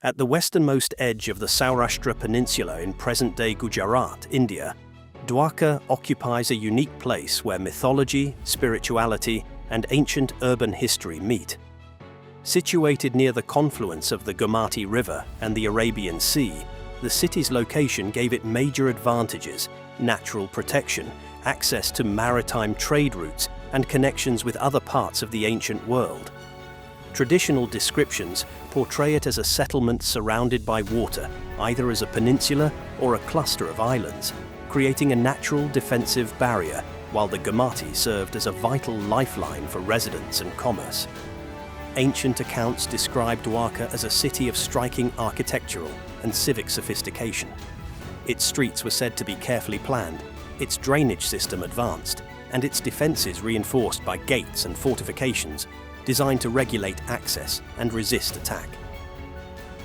At the westernmost edge of the Saurashtra Peninsula in present-day Gujarat, India, Dwarka occupies a unique place where mythology, spirituality, and ancient urban history meet. Situated near the confluence of the Gomati River and the Arabian Sea, the city's location gave it major advantages: natural protection, access to maritime trade routes, and connections with other parts of the ancient world. Traditional descriptions portray it as a settlement surrounded by water, either as a peninsula or a cluster of islands, creating a natural defensive barrier, while the Gomati served as a vital lifeline for residents and commerce. Ancient accounts describe Dwarka as a city of striking architectural and civic sophistication. Its streets were said to be carefully planned, its drainage system advanced, and its defences reinforced by gates and fortifications designed to regulate access and resist attack.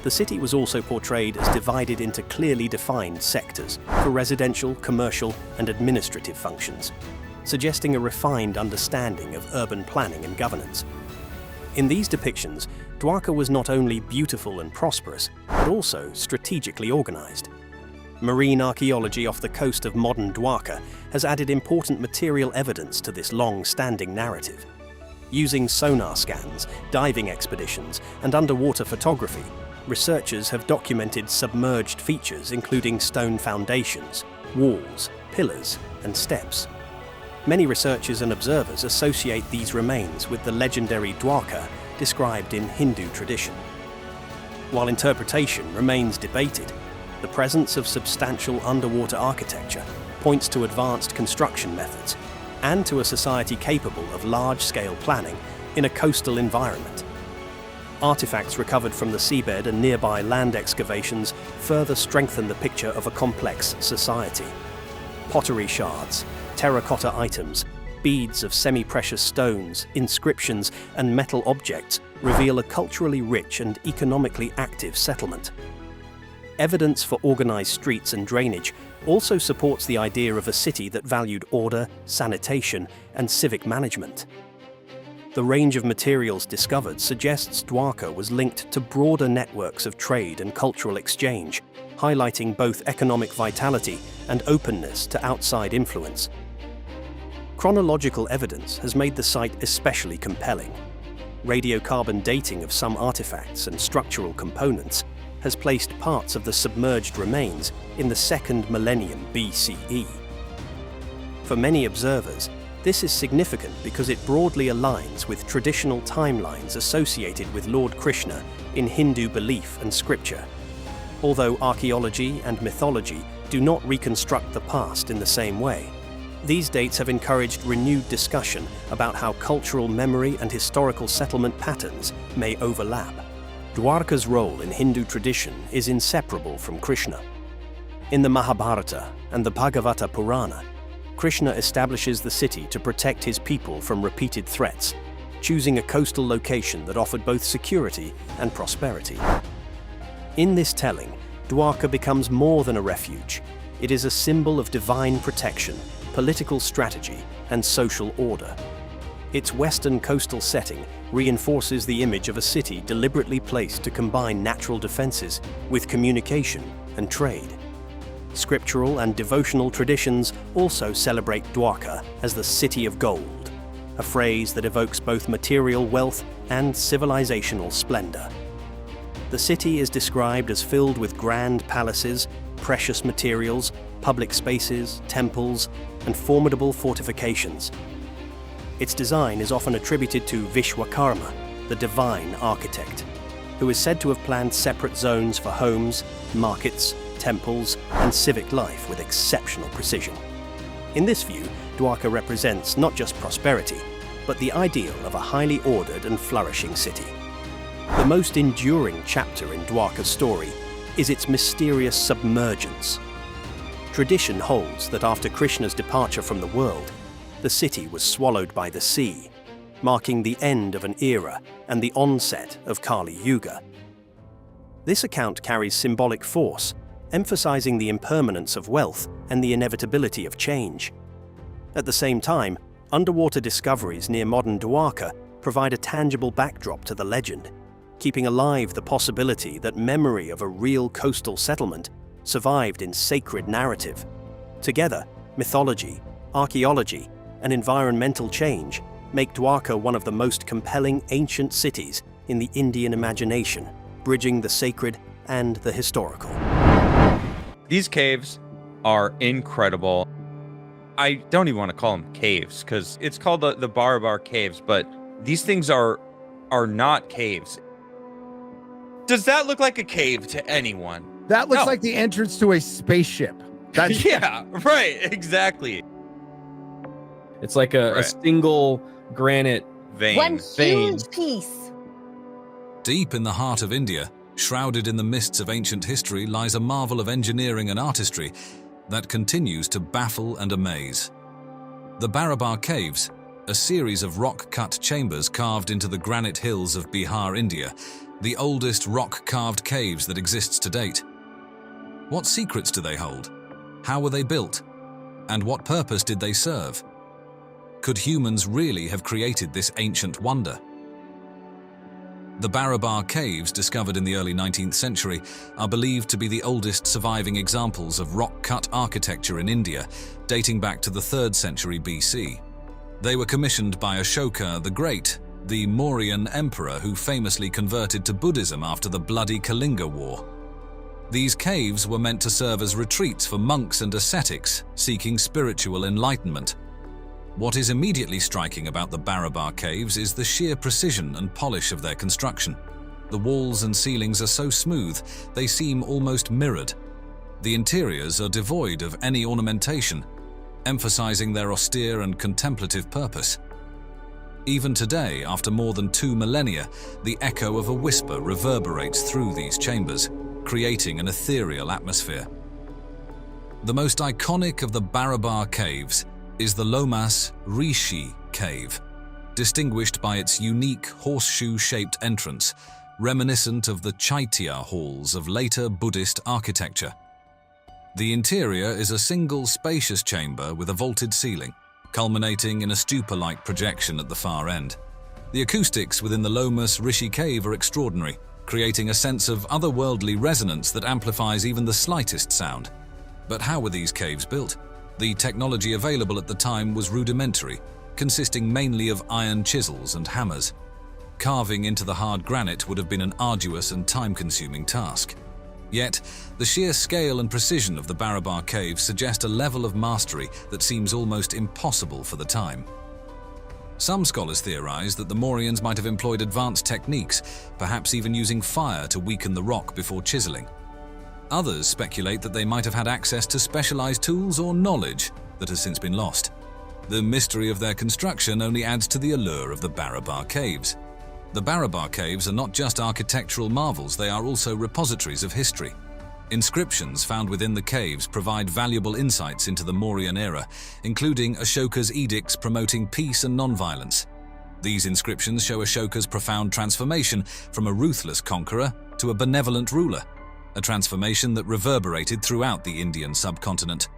The city was also portrayed as divided into clearly defined sectors for residential, commercial, and administrative functions, suggesting a refined understanding of urban planning and governance. In these depictions, Dwarka was not only beautiful and prosperous, but also strategically organized. Marine archaeology off the coast of modern Dwarka has added important material evidence to this long-standing narrative. Using sonar scans, diving expeditions, and underwater photography, researchers have documented submerged features including stone foundations, walls, pillars, and steps. Many researchers and observers associate these remains with the legendary Dwarka described in Hindu tradition. While interpretation remains debated, the presence of substantial underwater architecture points to advanced construction methods and to a society capable of large-scale planning in a coastal environment. Artifacts recovered from the seabed and nearby land excavations further strengthen the picture of a complex society. Pottery shards, terracotta items, beads of semi-precious stones, inscriptions, and metal objects reveal a culturally rich and economically active settlement. Evidence for organized streets and drainage also supports the idea of a city that valued order, sanitation, and civic management. The range of materials discovered suggests Dwarka was linked to broader networks of trade and cultural exchange, highlighting both economic vitality and openness to outside influence. Chronological evidence has made the site especially compelling. Radiocarbon dating of some artifacts and structural components has placed parts of the submerged remains in the 2nd millennium BCE. For many observers, this is significant because it broadly aligns with traditional timelines associated with Lord Krishna in Hindu belief and scripture. Although archaeology and mythology do not reconstruct the past in the same way, these dates have encouraged renewed discussion about how cultural memory and historical settlement patterns may overlap. Dwarka's role in Hindu tradition is inseparable from Krishna. In the Mahabharata and the Bhagavata Purana, Krishna establishes the city to protect his people from repeated threats, choosing a coastal location that offered both security and prosperity. In this telling, Dwarka becomes more than a refuge. It is a symbol of divine protection, political strategy, and social order. Its western coastal setting reinforces the image of a city deliberately placed to combine natural defenses with communication and trade. Scriptural and devotional traditions also celebrate Dwarka as the City of Gold, a phrase that evokes both material wealth and civilizational splendor. The city is described as filled with grand palaces, precious materials, public spaces, temples, and formidable fortifications. Its design is often attributed to Vishwakarma, the divine architect, who is said to have planned separate zones for homes, markets, temples, and civic life with exceptional precision. In this view, Dwarka represents not just prosperity, but the ideal of a highly ordered and flourishing city. The most enduring chapter in Dwarka's story is its mysterious submergence. Tradition holds that after Krishna's departure from the world, the city was swallowed by the sea, marking the end of an era and the onset of Kali Yuga. This account carries symbolic force, emphasizing the impermanence of wealth and the inevitability of change. At the same time, underwater discoveries near modern Dwarka provide a tangible backdrop to the legend. keeping alive the possibility that memory of a real coastal settlement survived in sacred narrative. Together, mythology, archaeology, and environmental change make Dwarka one of the most compelling ancient cities in the Indian imagination, bridging the sacred and the historical. These caves are incredible. I don't even want to call them caves because it's called the Barabar Caves, but these things are not caves. Does that look like a cave to anyone? That looks No. like the entrance to a spaceship. That's Yeah, right, exactly. It's like a single granite Vein. One vein. huge piece. Deep in the heart of India, shrouded in the mists of ancient history, lies a marvel of engineering and artistry that continues to baffle and amaze. The Barabar Caves, a series of rock-cut chambers carved into the granite hills of Bihar, India, the oldest rock-carved caves that exists to date. What secrets do they hold? How were they built? And what purpose did they serve? Could humans really have created this ancient wonder? The Barabar Caves, discovered in the early 19th century, are believed to be the oldest surviving examples of rock-cut architecture in India, dating back to the 3rd century BC. They were commissioned by Ashoka the Great, the Mauryan emperor who famously converted to Buddhism after the bloody Kalinga War. These caves were meant to serve as retreats for monks and ascetics seeking spiritual enlightenment. What is immediately striking about the Barabar Caves is the sheer precision and polish of their construction. The walls and ceilings are so smooth, they seem almost mirrored. The interiors are devoid of any ornamentation, emphasizing their austere and contemplative purpose. Even today, after more than 2 millennia, the echo of a whisper reverberates through these chambers, creating an ethereal atmosphere. The most iconic of the Barabar Caves is the Lomas Rishi Cave, distinguished by its unique horseshoe-shaped entrance, reminiscent of the Chaitya halls of later Buddhist architecture. The interior is a single spacious chamber with a vaulted ceiling, culminating in a stupa-like projection at the far end. The acoustics within the Lomas Rishi Cave are extraordinary, creating a sense of otherworldly resonance that amplifies even the slightest sound. But how were these caves built? The technology available at the time was rudimentary, consisting mainly of iron chisels and hammers. Carving into the hard granite would have been an arduous and time-consuming task. Yet, the sheer scale and precision of the Barabar Caves suggest a level of mastery that seems almost impossible for the time. Some scholars theorize that the Mauryans might have employed advanced techniques, perhaps even using fire to weaken the rock before chiseling. Others speculate that they might have had access to specialized tools or knowledge that has since been lost. The mystery of their construction only adds to the allure of the Barabar Caves. The Barabar Caves are not just architectural marvels, they are also repositories of history. Inscriptions found within the caves provide valuable insights into the Mauryan era, including Ashoka's edicts promoting peace and non-violence. These inscriptions show Ashoka's profound transformation from a ruthless conqueror to a benevolent ruler, a transformation that reverberated throughout the Indian subcontinent.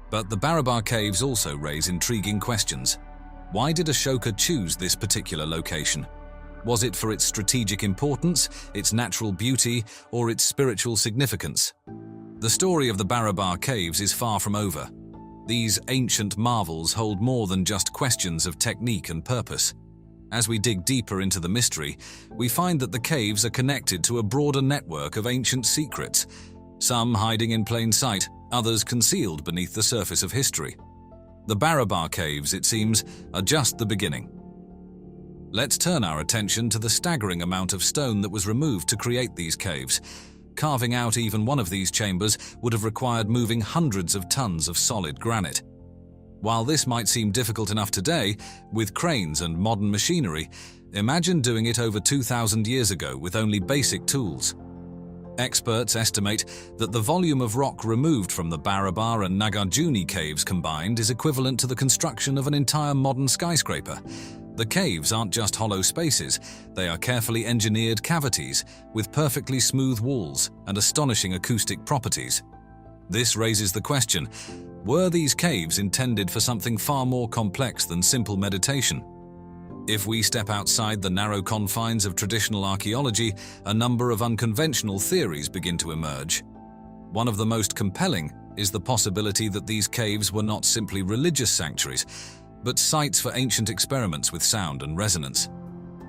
But the Barabar Caves also raise intriguing questions. Why did Ashoka choose this particular location? Was it for its strategic importance, its natural beauty, or its spiritual significance? The story of the Barabar Caves is far from over. These ancient marvels hold more than just questions of technique and purpose. As we dig deeper into the mystery, we find that the caves are connected to a broader network of ancient secrets, some hiding in plain sight, others concealed beneath the surface of history. The Barabar Caves, it seems, are just the beginning. Let's turn our attention to the staggering amount of stone that was removed to create these caves. Carving out even one of these chambers would have required moving hundreds of tons of solid granite. While this might seem difficult enough today, with cranes and modern machinery, imagine doing it over 2,000 years ago with only basic tools. Experts estimate that the volume of rock removed from the Barabar and Nagarjuni caves combined is equivalent to the construction of an entire modern skyscraper. The caves aren't just hollow spaces, they are carefully engineered cavities with perfectly smooth walls and astonishing acoustic properties. This raises the question, were these caves intended for something far more complex than simple meditation? If we step outside the narrow confines of traditional archaeology, a number of unconventional theories begin to emerge. One of the most compelling is the possibility that these caves were not simply religious sanctuaries, but sites for ancient experiments with sound and resonance.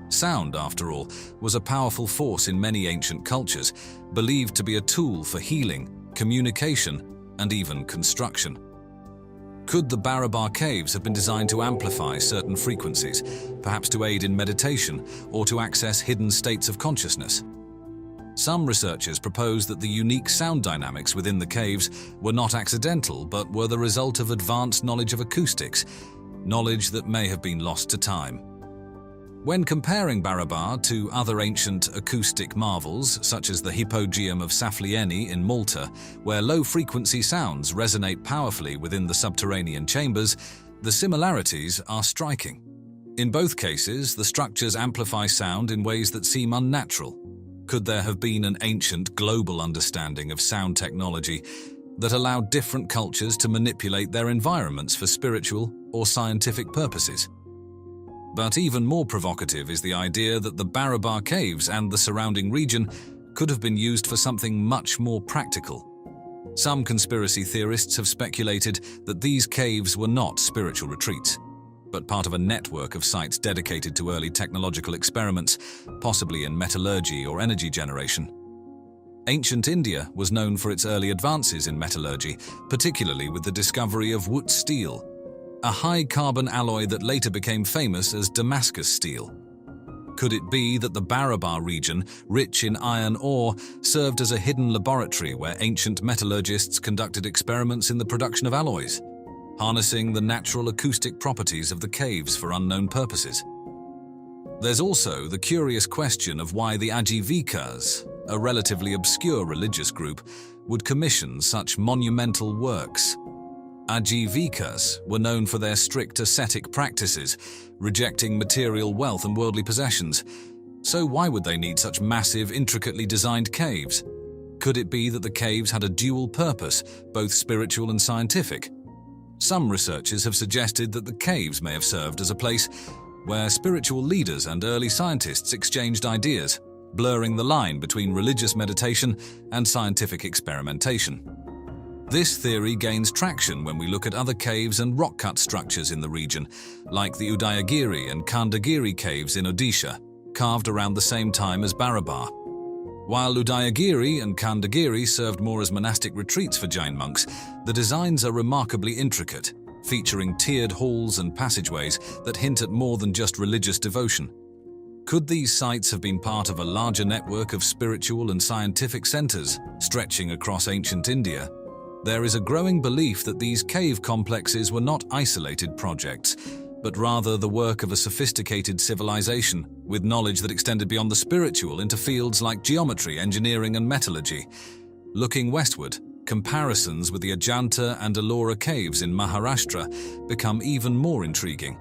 Sound, after all, was a powerful force in many ancient cultures, believed to be a tool for healing, communication, and even construction. Could the Barabar Caves have been designed to amplify certain frequencies, perhaps to aid in meditation or to access hidden states of consciousness? Some researchers propose that the unique sound dynamics within the caves were not accidental, but were the result of advanced knowledge of acoustics, knowledge that may have been lost to time. When comparing Barabar to other ancient acoustic marvels, such as the Hypogeum of Saflieni in Malta, where low-frequency sounds resonate powerfully within the subterranean chambers, the similarities are striking. In both cases, the structures amplify sound in ways that seem unnatural. Could there have been an ancient global understanding of sound technology that allowed different cultures to manipulate their environments for spiritual or scientific purposes? But even more provocative is the idea that the Barabar Caves and the surrounding region could have been used for something much more practical. Some conspiracy theorists have speculated that these caves were not spiritual retreats, but part of a network of sites dedicated to early technological experiments, possibly in metallurgy or energy generation. Ancient India was known for its early advances in metallurgy, particularly with the discovery of Wootz steel, a high-carbon alloy that later became famous as Damascus steel. Could it be that the Barabar region, rich in iron ore, served as a hidden laboratory where ancient metallurgists conducted experiments in the production of alloys, harnessing the natural acoustic properties of the caves for unknown purposes? There's also the curious question of why the Ajivikas, a relatively obscure religious group, would commission such monumental works. Ajivikas were known for their strict ascetic practices, rejecting material wealth and worldly possessions. So why would they need such massive, intricately designed caves? Could it be that the caves had a dual purpose, both spiritual and scientific? Some researchers have suggested that the caves may have served as a place where spiritual leaders and early scientists exchanged ideas, blurring the line between religious meditation and scientific experimentation. This theory gains traction when we look at other caves and rock-cut structures in the region, like the Udayagiri and Khandagiri caves in Odisha, carved around the same time as Barabar. While Udayagiri and Khandagiri served more as monastic retreats for Jain monks, the designs are remarkably intricate, featuring tiered halls and passageways that hint at more than just religious devotion. Could these sites have been part of a larger network of spiritual and scientific centers stretching across ancient India? There is a growing belief that these cave complexes were not isolated projects, but rather the work of a sophisticated civilization, with knowledge that extended beyond the spiritual into fields like geometry, engineering, and metallurgy. Looking westward, comparisons with the Ajanta and Ellora caves in Maharashtra become even more intriguing.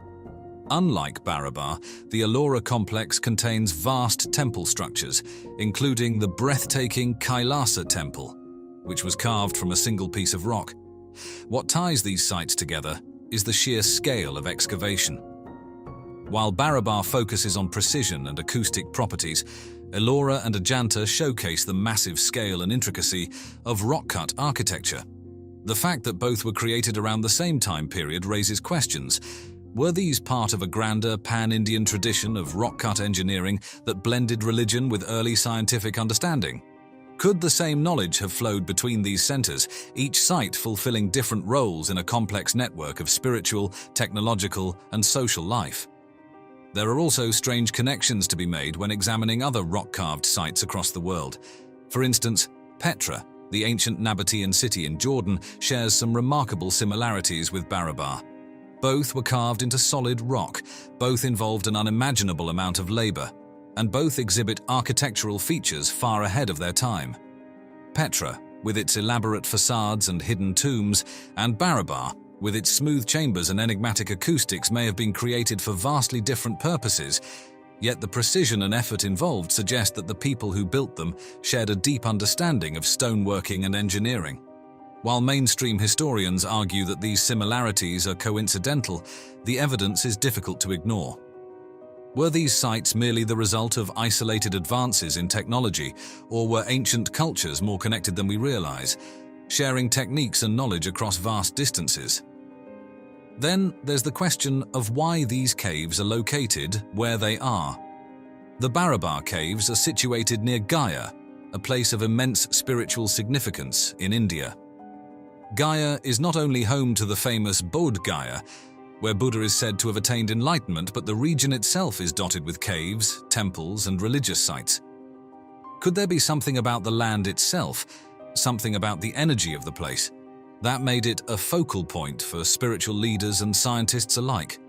Unlike Barabar, the Ellora complex contains vast temple structures, including the breathtaking Kailasa temple, which was carved from a single piece of rock. What ties these sites together is the sheer scale of excavation. While Barabar focuses on precision and acoustic properties, Ellora and Ajanta showcase the massive scale and intricacy of rock-cut architecture. The fact that both were created around the same time period raises questions. Were these part of a grander pan-Indian tradition of rock-cut engineering that blended religion with early scientific understanding? Could the same knowledge have flowed between these centers, each site fulfilling different roles in a complex network of spiritual, technological, and social life? There are also strange connections to be made when examining other rock-carved sites across the world. For instance, Petra, the ancient Nabatean city in Jordan, shares some remarkable similarities with Barabar. Both were carved into solid rock, both involved an unimaginable amount of labor, and both exhibit architectural features far ahead of their time. Petra, with its elaborate facades and hidden tombs, and Barabar, with its smooth chambers and enigmatic acoustics, may have been created for vastly different purposes, yet the precision and effort involved suggest that the people who built them shared a deep understanding of stoneworking and engineering. While mainstream historians argue that these similarities are coincidental, the evidence is difficult to ignore. Were these sites merely the result of isolated advances in technology, or were ancient cultures more connected than we realize, sharing techniques and knowledge across vast distances? Then there's the question of why these caves are located where they are. The Barabar Caves are situated near Gaya, a place of immense spiritual significance in India. Gaya is not only home to the famous Bodh Gaya, where Buddha is said to have attained enlightenment, but the region itself is dotted with caves, temples, and religious sites. Could there be something about the land itself, something about the energy of the place, that made it a focal point for spiritual leaders and scientists alike?